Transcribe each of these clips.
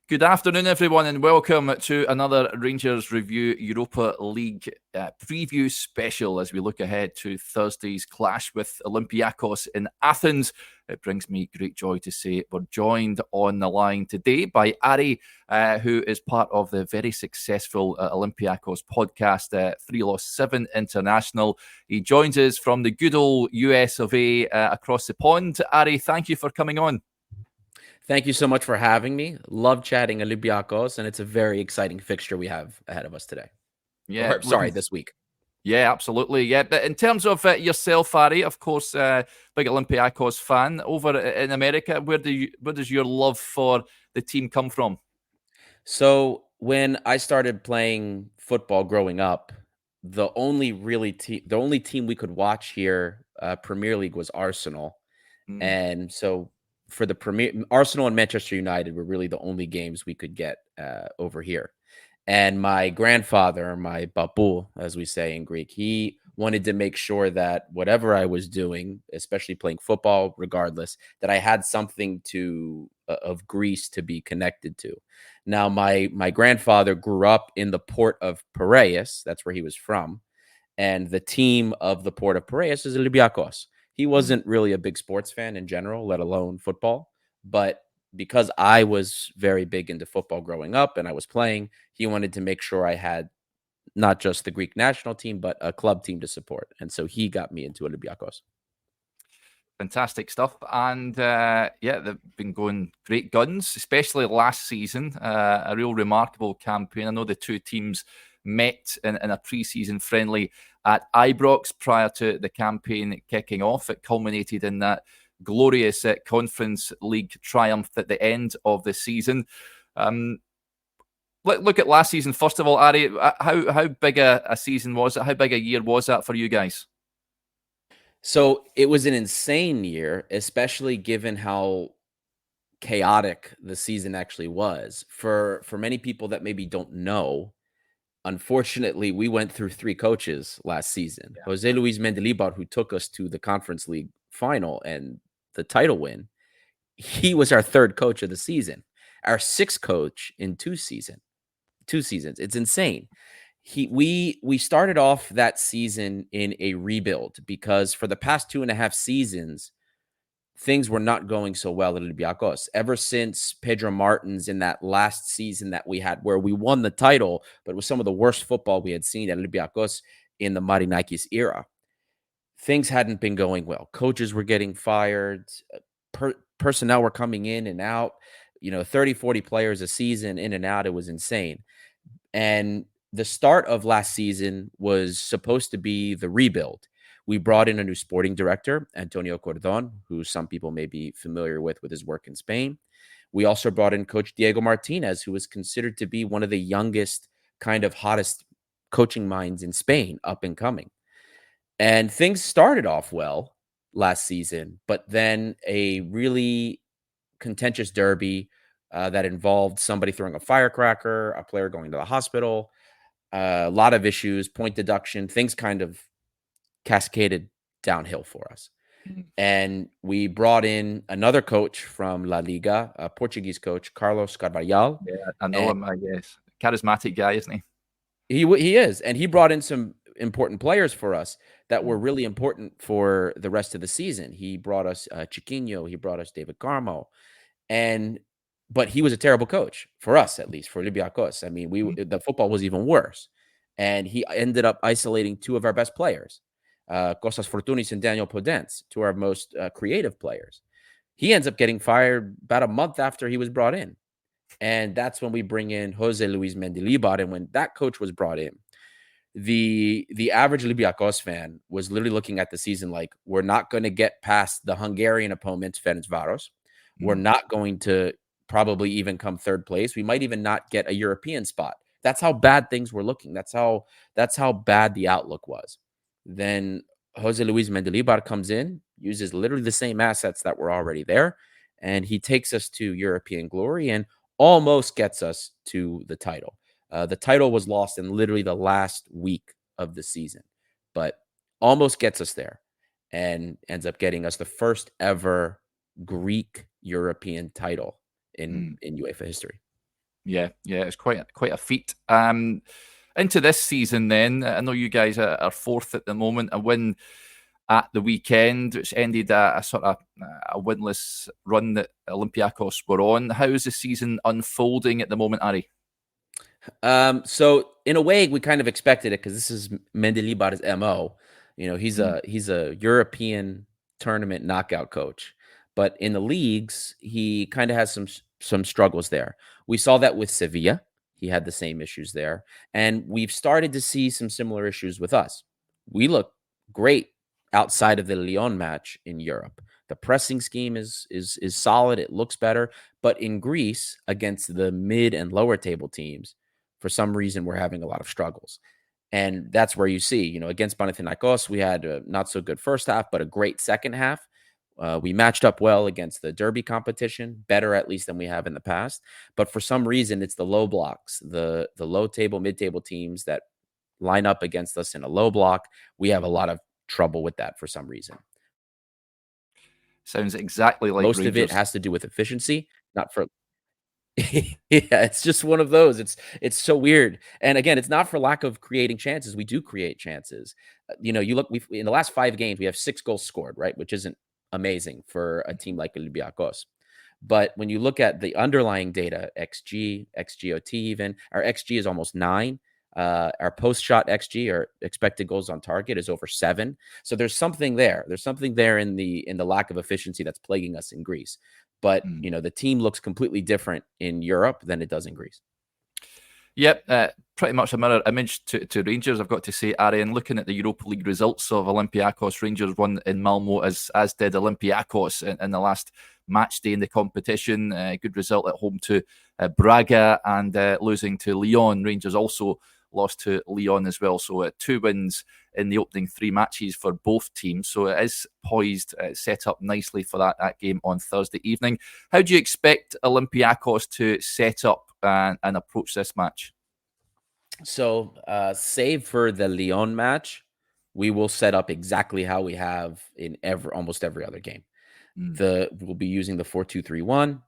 Good afternoon, everyone, and welcome to another Rangers Review Europa League preview special as we look ahead to Thursday's clash with Olympiacos in Athens. It brings me great joy to say we're joined on the line today by Ari, who is part of the very successful Olympiacos podcast, 3 Loss 7 International. He joins us from the good old US of A across the pond. Ari, thank you for coming on. Thank you so much for having me. Love chatting Olympiacos, and it's a very exciting fixture we have ahead of us today. Yeah, This week. Yeah, absolutely. Yeah, but in terms of yourself, Ari, of course, big Olympiacos fan over in America. Where does your love for the team come from? So when I started playing football growing up, the only team we could watch here, Premier League, was Arsenal, and so for the Premier, Arsenal and Manchester United were really the only games we could get over here. And my grandfather, my babu, as we say in Greek, he wanted to make sure that whatever I was doing, especially playing football, regardless, that I had something of Greece to be connected to. Now, my grandfather grew up in the port of Piraeus. That's where he was from. And the team of the port of Piraeus is Olympiacos. He wasn't really a big sports fan in general, let alone football. But because I was very big into football growing up and I was playing, he wanted to make sure I had not just the Greek national team, but a club team to support. And so he got me into Olympiacos. Fantastic stuff. And they've been going great guns, especially last season. A real remarkable campaign. I know the two teams met in a pre-season friendly at Ibrox prior to the campaign kicking off. It culminated in that glorious Conference League triumph at the end of the season. Look at last season. First of all, Ari, how big a season was it? How big a year was that for you guys? So it was an insane year, especially given how chaotic the season actually was. For many people that maybe don't know, unfortunately, we went through 3 coaches last season. Yeah. Jose Luis Mendilibar, who took us to the Conference League final and the title win, he was our 3rd coach of the season, our 6th coach in 2 seasons. It's insane. We started off that season in a rebuild because for the past 2.5 seasons, things were not going so well at Olympiacos. Ever since Pedro Martins in that last season that we had where we won the title, but it was some of the worst football we had seen at Olympiacos in the Marinakis era. Things hadn't been going well. Coaches were getting fired. Personnel were coming in and out. 30, 40 players a season in and out. It was insane. And the start of last season was supposed to be the rebuild. We brought in a new sporting director, Antonio Cordon, who some people may be familiar with his work in Spain. We also brought in Coach Diego Martinez, who was considered to be one of the youngest, kind of hottest coaching minds in Spain, up and coming. And things started off well last season, but then a really contentious derby that involved somebody throwing a firecracker, a player going to the hospital, a lot of issues, point deduction, things kind of cascaded downhill for us. And we brought in another coach from La Liga, a Portuguese coach, Carlos Carvalhal. Yeah, I know him, I guess. Charismatic guy, isn't he? He is. And he brought in some important players for us that were really important for the rest of the season. He brought us Chiquinho. He brought us David Carmo. But he was a terrible coach for us, at least for Olympiacos. I mean, the football was even worse. And he ended up isolating 2 of our best players, Kostas Fortounis and Daniel Podence, 2 of our most creative players. He ends up getting fired about a month after he was brought in. And that's when we bring in Jose Luis Mendilibar. And when that coach was brought in, the average Olympiacos fan was literally looking at the season like, we're not going to get past the Hungarian opponent, Ferencváros. We're not going to probably even come 3rd place. We might even not get a European spot. That's how bad things were looking. That's how bad the outlook was. Then Jose Luis Mendilibar comes in, uses literally the same assets that were already there, and he takes us to European glory and almost gets us to the title. The title was lost in literally the last week of the season, but almost gets us there and ends up getting us the first ever Greek European title in UEFA history. Yeah, it's quite a feat. Into this season, then I know you guys are fourth at the moment. A win at the weekend, which ended a sort of a winless run that Olympiacos were on. How is the season unfolding at the moment, Ari? So in a way, we kind of expected it because this is Mendilibar's MO. He's a European tournament knockout coach, but in the leagues, he kind of has some struggles there. We saw that with Sevilla. He had the same issues there, and we've started to see some similar issues with us. We look great outside of the Lyon match in Europe. The pressing scheme is solid. It looks better, but in Greece against the mid and lower table teams, for some reason, we're having a lot of struggles. And that's where you see, against Panathinaikos, we had a not so good first half, but a great second half. We matched up well against the derby competition, better at least than we have in the past. But for some reason, it's the low blocks, the low table, mid table teams that line up against us in a low block. We have a lot of trouble with that for some reason. Sounds exactly like Most Rangers. of it has to do with efficiency, not for yeah, it's just one of those. It's so weird. And again, it's not for lack of creating chances. We do create chances. You look, we've in the last 5 games, we have 6 goals scored, right? Which isn't amazing for a team like Olympiacos. But when you look at the underlying data, XG, XGOT even, our XG is almost 9. Our post-shot XG, or expected goals on target, is over 7. So there's something there. There's something there in the lack of efficiency that's plaguing us in Greece. But, the team looks completely different in Europe than it does in Greece. Yep, pretty much a mirror image to Rangers, I've got to say, Ari. And looking at the Europa League results of Olympiacos, Rangers won in Malmo as did Olympiacos in the last match day in the competition. Good result at home to Braga, and losing to Lyon. Rangers also lost to Lyon as well. So 2 wins in the opening 3 matches for both teams. So it is poised, set up nicely for that game on Thursday evening. How do you expect Olympiacos to set up and approach this match? So, save for the Lyon match, we will set up exactly how we have in almost every other game. We'll be using the 4-2-3-1,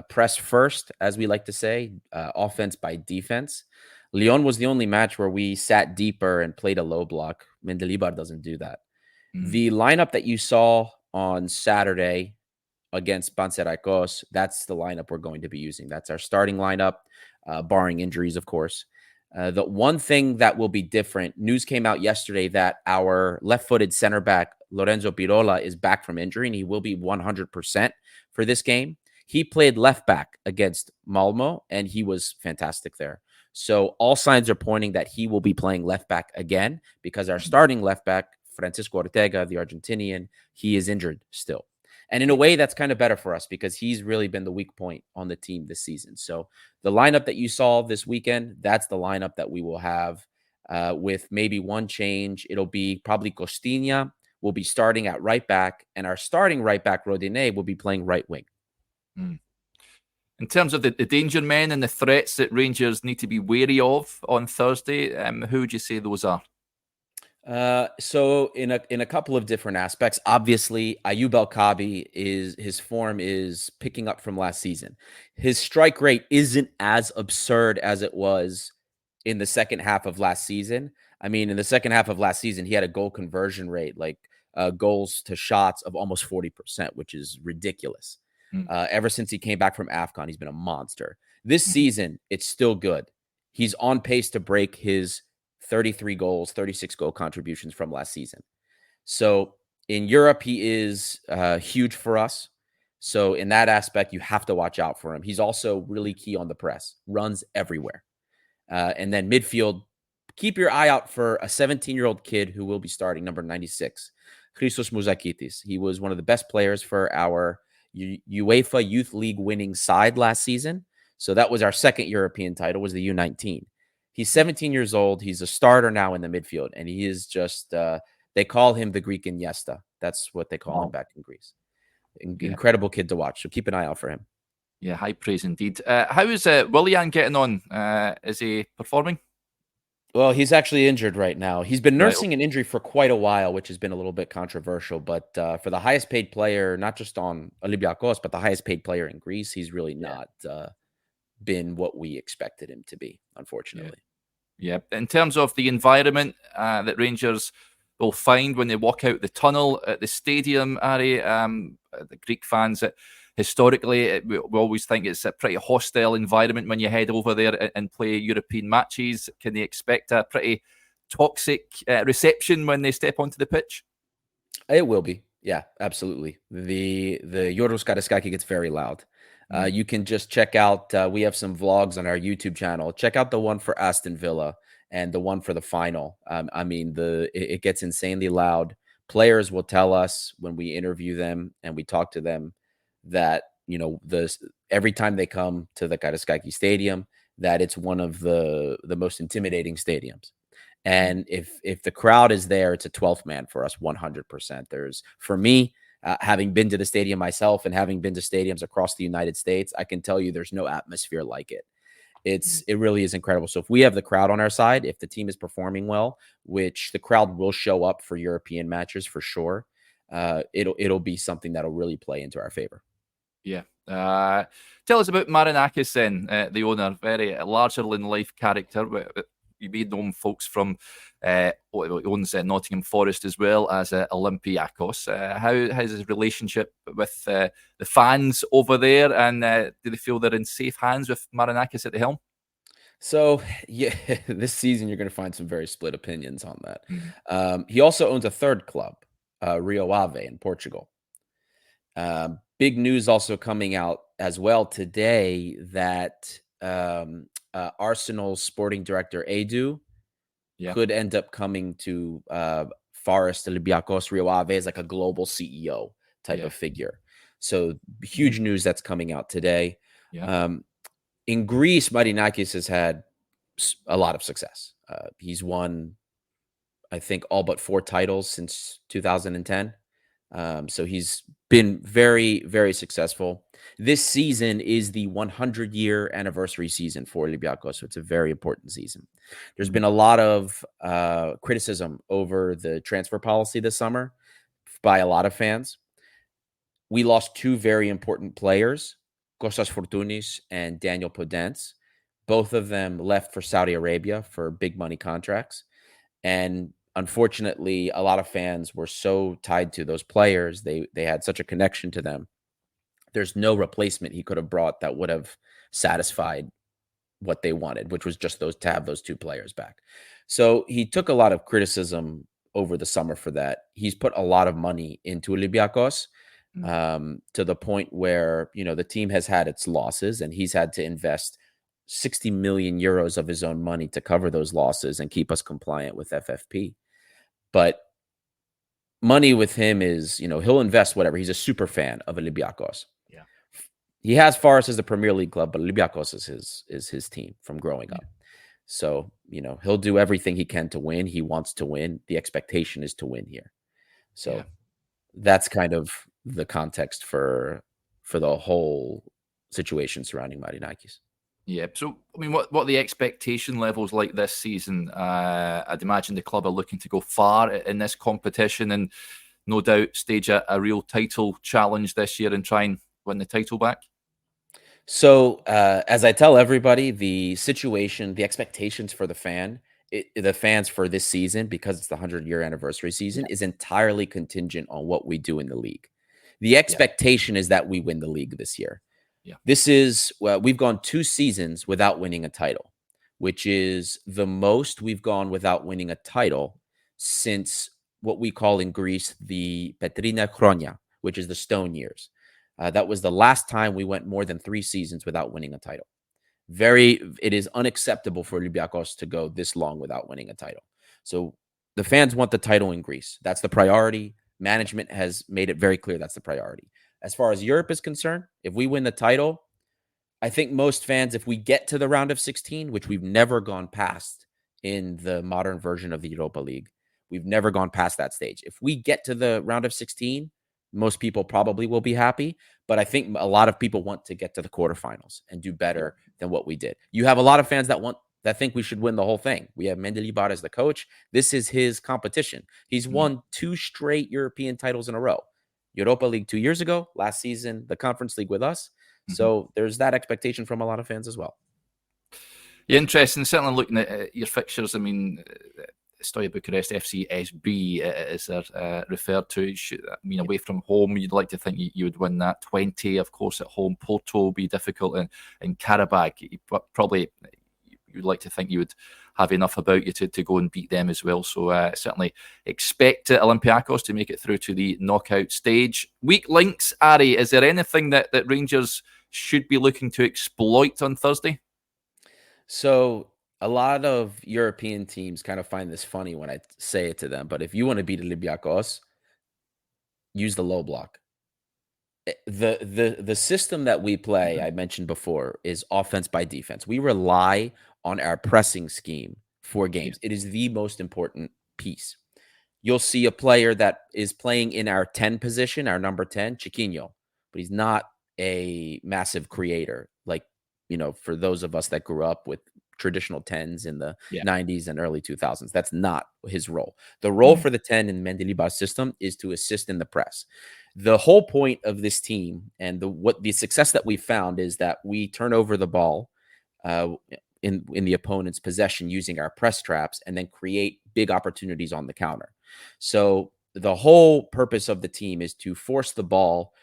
press first, as we like to say, offense by defense. Lyon was the only match where we sat deeper and played a low block. Mendilibar doesn't do that. The lineup that you saw on Saturday against Panathinaikos, that's the lineup we're going to be using. That's our starting lineup, barring injuries, of course. The one thing that will be different, news came out yesterday that our left-footed center back, Lorenzo Pirola, is back from injury, and he will be 100% for this game. He played left back against Malmo, and he was fantastic there. So all signs are pointing that he will be playing left back again, because our starting left back, Francisco Ortega, the Argentinian, he is injured still. And in a way, that's kind of better for us because he's really been the weak point on the team this season. So the lineup that you saw this weekend, that's the lineup that we will have, with maybe one change. It'll be probably Costinha will be starting at right back, and our starting right back, Rodinei, will be playing right wing. In terms of the danger men and the threats that Rangers need to be wary of on Thursday, who would you say those are? So in a couple of different aspects, obviously Ayoub El-Kaabi, his form is picking up from last season. His strike rate isn't as absurd as it was in the second half of last season. I mean, in the second half of last season, he had a goal conversion rate, like goals to shots, of almost 40%, which is ridiculous. Ever since he came back from AFCON, he's been a monster. This season, it's still good. He's on pace to break his 33 goals, 36 goal contributions from last season. So in Europe, he is huge for us. So in that aspect, you have to watch out for him. He's also really key on the press, runs everywhere. And then midfield, keep your eye out for a 17-year-old kid who will be starting, number 96, Christos Mouzakitis. He was one of the best players for our UEFA Youth League winning side last season. So that was our second European title, was the U19. He's 17 years old. He's a starter now in the midfield, and he is just, they call him the Greek Iniesta. That's what they call him back in Greece. Incredible kid to watch, so keep an eye out for him. Yeah, high praise indeed. How is Willian getting on? Is he performing? Well, he's actually injured right now. He's been nursing an injury for quite a while, which has been a little bit controversial. But for the highest paid player, not just on Olympiacos, but the highest paid player in Greece, he's really not been what we expected him to be, Yeah. unfortunately. Yeah. In terms of the environment that Rangers will find when they walk out the tunnel at the stadium, Ari, the Greek fans, historically, we always think it's a pretty hostile environment when you head over there and play European matches. Can they expect a pretty toxic reception when they step onto the pitch? It will be. Yeah, absolutely. The Yoros Karaskaki gets very loud. You can just check out, we have some vlogs on our YouTube channel. Check out the one for Aston Villa and the one for the final. I mean, it gets insanely loud. Players will tell us when we interview them and we talk to them that, every time they come to the Karaskaki Stadium, that it's one of the most intimidating stadiums. And if the crowd is there, it's a 12th man for us, 100%. For me, having been to the stadium myself and having been to stadiums across the United States, I can tell you there's no atmosphere like it. It really is incredible. So if we have the crowd on our side, if the team is performing well, which the crowd will show up for European matches for sure, it'll be something that'll really play into our favor. Yeah. Tell us about Marinakis then, the owner, very larger than life character. You may know folks from owns Nottingham Forest as well as Olympiacos. How has his relationship with the fans over there, and do they feel they're in safe hands with Marinakis at the helm? So, yeah, this season you're going to find some very split opinions on that. He also owns a third club, Rio Ave in Portugal. Big news also coming out as well today that Arsenal's sporting director Edu could end up coming to Forest Olympiacos. Rio Ave is like a global CEO type of figure. So huge news that's coming out today. In Greece, Marinakis has had a lot of success. He's won, I think, all but 4 titles since 2010. So he's been very, very successful. This season is the 100-year anniversary season for Olympiacos, so it's a very important season. There's been a lot of criticism over the transfer policy this summer by a lot of fans. We lost 2 very important players, Kostas Fortounis and Daniel Podence. Both of them left for Saudi Arabia for big money contracts. And unfortunately, a lot of fans were so tied to those players. They had such a connection to them. There's no replacement he could have brought that would have satisfied what they wanted, which was just to have those 2 players back. So he took a lot of criticism over the summer for that. He's put a lot of money into Olympiacos to the point where, the team has had its losses and he's had to invest 60 million euros of his own money to cover those losses and keep us compliant with FFP. But money with him is, he'll invest whatever. He's a super fan of Olympiacos. Yeah. He has Forest as a Premier League club, but Olympiacos is his team from growing up. So, he'll do everything he can to win. He wants to win. The expectation is to win here. So that's kind of the context for the whole situation surrounding Marinakis. Yeah. So, I mean, what are the expectation levels like this season? I'd imagine the club are looking to go far in this competition and no doubt stage a real title challenge this year and try and win the title back. So, as I tell everybody, the situation, the expectations for the fans for this season, because it's the 100-year anniversary season, is entirely contingent on what we do in the league. The expectation is that we win the league this year. This is, we've gone 2 seasons without winning a title, which is the most we've gone without winning a title since what we call in Greece the Petrina Chronia, which is the stone years. That was the last time we went more than 3 seasons without winning a title. It is unacceptable for Olympiacos to go this long without winning a title. So the fans want the title in Greece. That's the priority. Management has made it very clear that's the priority. As far as Europe is concerned, if we win the title, I think most fans, if we get to the round of 16, which we've never gone past in the modern version of the Europa League, we've never gone past that stage. If we get to the round of 16, most people probably will be happy. But I think a lot of people want to get to the quarterfinals and do better than what we did. You have a lot of fans that think we should win the whole thing. We have Mendilibar as the coach. This is his competition. He's won 2 straight European titles in a row. Europa League 2 years ago, last season, the Conference League with us. So there's that expectation from a lot of fans as well. Yeah, interesting. Certainly looking at your fixtures, I mean, Steaua Bucharest FC SB is referred to. I mean, away from home, you'd like to think you would win that. 20, of course, at home. Porto will be difficult in Karabakh. Probably you'd like to think you would have enough about you to go and beat them as well. So certainly expect Olympiacos to make it through to the knockout stage. Weak links, Ari, is there anything that Rangers should be looking to exploit on Thursday? So a lot of European teams kind of find this funny when I say it to them, but if you want to beat Olympiacos, use the low block. The system that we play, I mentioned before, is offense by defense. We rely on our pressing scheme for games. It is the most important piece. You'll see a player that is playing in our 10 position, our number 10, Chiquinho, but he's not a massive creator. Like, for those of us that grew up with traditional 10s in the 90s and early 2000s, that's not his role. The role for the 10 in Mendilibar's system is to assist in the press. The whole point of this team and the success that we found is that we turn over the ball in the opponent's possession using our press traps and then create big opportunities on the counter. So the whole purpose of the team is to force the ball,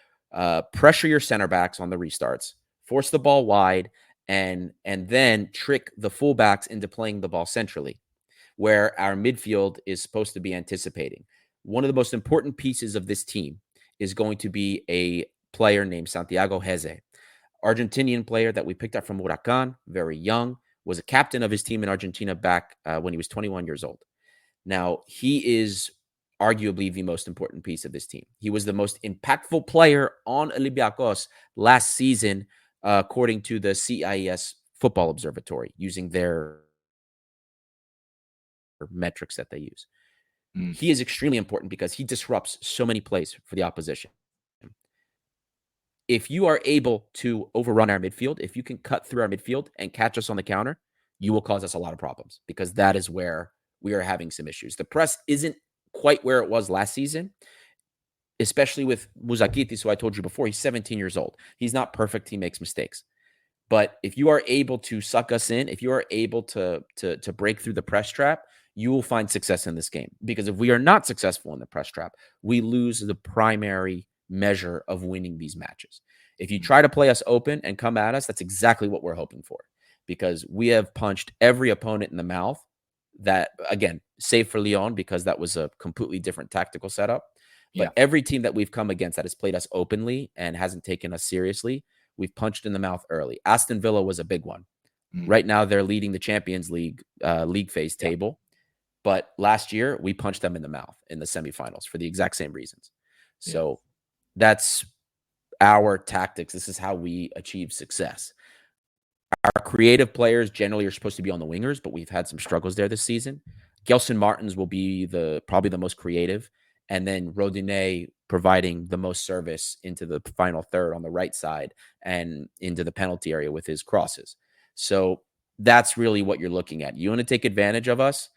pressure your center backs on the restarts, force the ball wide, and then trick the fullbacks into playing the ball centrally, where our midfield is supposed to be anticipating. One of the most important pieces of this team is going to be a player named Santiago Heze, Argentinian player that we picked up from Huracan, very young, was a captain of his team in Argentina back when he was 21 years old. Now, he is arguably the most important piece of this team. He was the most impactful player on Olympiacos last season, according to the CIS Football Observatory, using their metrics that they use. He is extremely important because he disrupts so many plays for the opposition. If you are able to overrun our midfield, if you can cut through our midfield and catch us on the counter, you will cause us a lot of problems because that is where we are having some issues. The press isn't quite where it was last season, especially with Muzakitis, who I told you before, he's 17 years old. He's not perfect. He makes mistakes. But if you are able to suck us in, if you are able to break through the press trap, you will find success in this game. Because if we are not successful in the press trap, we lose the primary measure of winning these matches. If you try to play us open and come at us, that's exactly what we're hoping for. Because we have punched every opponent in the mouth that, again, save for Lyon, because that was a completely different tactical setup. But every team that we've come against that has played us openly and hasn't taken us seriously, we've punched in the mouth early. Aston Villa was a big one. Right now, they're leading the Champions League league phase table. But last year, we punched them in the mouth in the semifinals for the exact same reasons. So that's our tactics. This is how we achieve success. Our creative players generally are supposed to be on the wingers, but we've had some struggles there this season. Gelson Martins will be probably the most creative. And then Rodinet providing the most service into the final third on the right side and into the penalty area with his crosses. So that's really what you're looking at. You want to take advantage of us.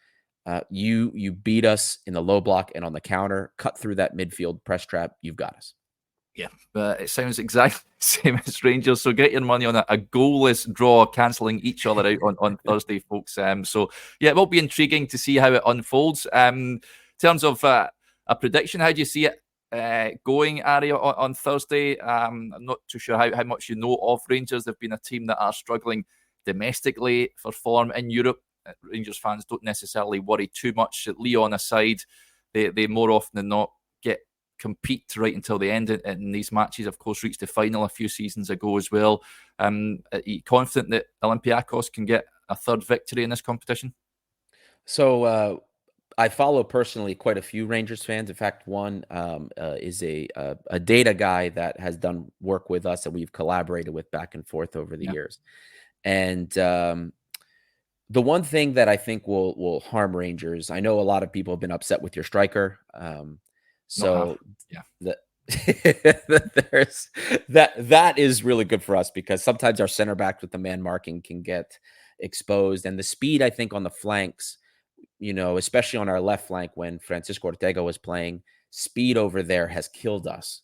You beat us in the low block and on the counter, cut through that midfield press trap. You've got us. Yeah, but it sounds exactly the same as Rangers. So get your money on a goalless draw, cancelling each other out on Thursday, folks. So yeah, it will be intriguing to see how it unfolds. In terms of a prediction, how do you see it going, Ari, on Thursday? I'm not too sure how much you know of Rangers. They've been a team that are struggling domestically for form in Europe. Rangers fans don't necessarily worry too much. Lyon aside, they more often than not compete right until the end in these matches. Of course, reached the final a few seasons ago as well. Are you confident that Olympiacos can get a third victory in this competition? So I follow personally quite a few Rangers fans. In fact, one is a data guy that has done work with us that we've collaborated with back and forth over the years. And the one thing that I think will harm Rangers, I know a lot of people have been upset with your striker. So that is really good for us because sometimes our center back with the man marking can get exposed, and the speed I think on the flanks, especially on our left flank when Francisco Ortega was playing, speed over there has killed us.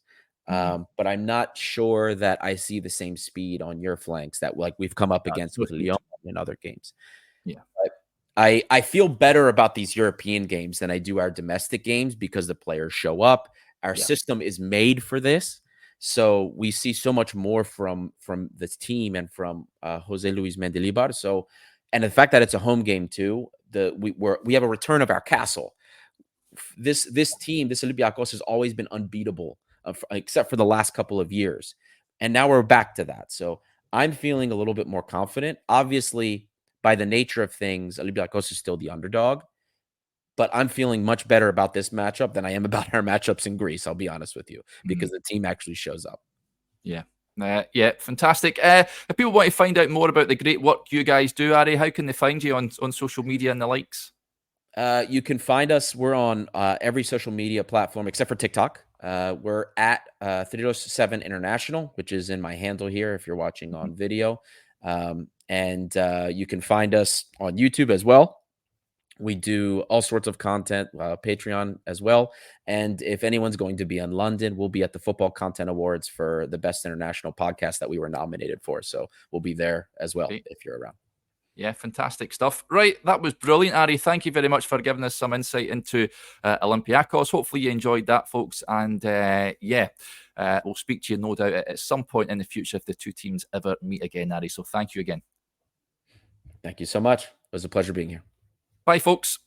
But I'm not sure that I see the same speed on your flanks that like we've come up against with Lyon in other games. Yeah. But I feel better about these European games than I do our domestic games because the players show up. Our system is made for this. So we see so much more from this team and from Jose Luis Mendilibar. So, and the fact that it's a home game too, we have a return of our castle. This team, this Olympiacos, has always been unbeatable, except for the last couple of years, and now we're back to that. So I'm feeling a little bit more confident. Obviously, by the nature of things, Olympiacos is still the underdog, but I'm feeling much better about this matchup than I am about our matchups in Greece. I'll be honest with you, because the team actually shows up. Yeah. Yeah, fantastic. If people want to find out more about the great work you guys do, Ari, how can they find you on social media and the likes? You can find us. We're on every social media platform except for TikTok. We're at 307 International, which is in my handle here if you're watching on video. And you can find us on YouTube as well. We do all sorts of content, Patreon as well. And if anyone's going to be in London, we'll be at the Football Content Awards for the Best International Podcast that we were nominated for. So we'll be there as well if you're around. Yeah, fantastic stuff. Right, that was brilliant, Ari. Thank you very much for giving us some insight into Olympiacos. Hopefully you enjoyed that, folks. And we'll speak to you, no doubt, at some point in the future if the two teams ever meet again, Ari. So thank you again. Thank you so much. It was a pleasure being here. Bye, folks.